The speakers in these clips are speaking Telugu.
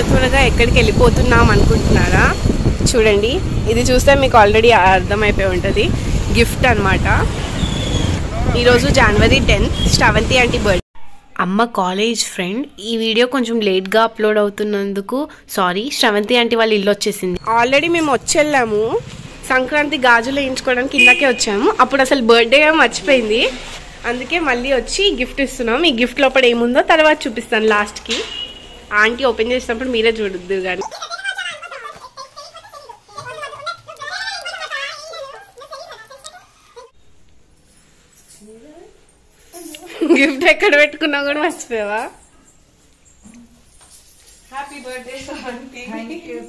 త్వరగా ఎక్కడికి వెళ్ళిపోతున్నాం అనుకుంటున్నారా? చూడండి, ఇది చూస్తే మీకు ఆల్రెడీ అర్థమైపోయి ఉంటుంది. గిఫ్ట్ అనమాట. ఈరోజు January 10th Sravanthi aunty birthday. అమ్మ కాలేజ్ ఫ్రెండ్. ఈ వీడియో కొంచెం లేట్గా అప్లోడ్ అవుతున్నందుకు సారీ. శ్రవంతి ఆంటీ వాళ్ళ ఇల్లు వచ్చేసింది. ఆల్రెడీ మేము వచ్చేళ్ళాము. సంక్రాంతి గాజులు వేయించుకోవడానికి కిందకే వచ్చాము. అప్పుడు అసలు బర్త్డే మర్చిపోయింది. అందుకే మళ్ళీ వచ్చి గిఫ్ట్ ఇస్తున్నాం. ఈ గిఫ్ట్ లోపల ఏముందో తర్వాత చూపిస్తాను లాస్ట్కి. ఆంటీ ఓపెన్ చేసినప్పుడు మీరే చూడద్దు కానీ. గిఫ్ట్ ఎక్కడ పెట్టుకున్నా కూడా మర్చిపోయావా? Happy birthday Sravanthi.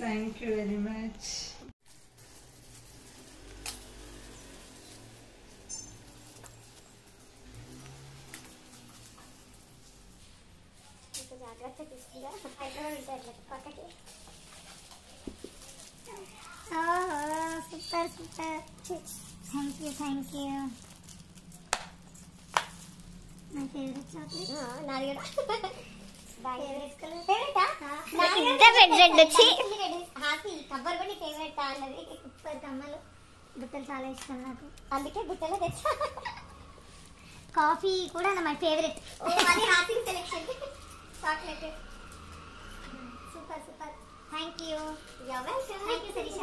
Thank you very much. Super super. Thank you. My favourite chocolate. నాది కూడా ఫేవరెట్ కలర్. ఫేవరెటా? నాది రెడ్ వచ్చి హ్యాపీ కవర్ కూడా ఫేవరెట్ అన్నది. సూపర్ కమ్మలు. బుట్టలు చాలా ఇష్టం నాకు, అందుకే బుట్టలో తెచ్చా. కాఫీ కూడా మై ఫేవరెట్. అది happy selection. Chocolate super super. Thank you. You are welcome. Thank you Shirisha.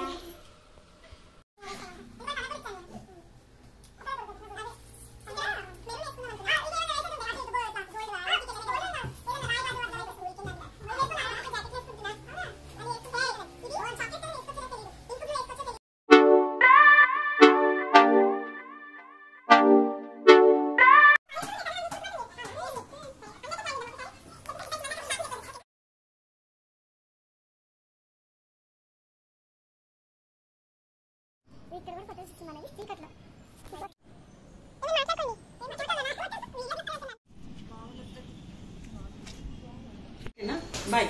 ఇక్కడ కూడా ఫోటోస్ ఇస్తున్నాను చీకట్లో. Bye.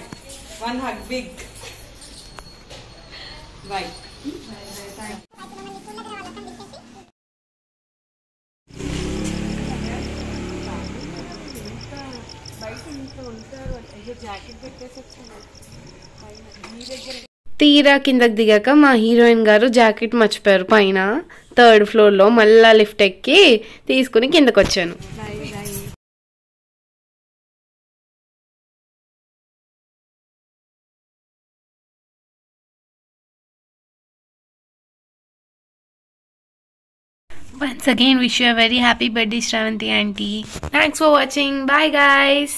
One hug, big. Bye. తీరా కిందకి దిగాక మా హీరోయిన్ గారు జాకెట్ మర్చిపోయారు పైన 3rd ఫ్లోర్లో. మళ్ళా లిఫ్ట్ ఎక్కి తీసుకుని కిందకు వచ్చాను. Once again, wish you a very happy birthday, Shravanti auntie. Thanks for watching. Bye, guys.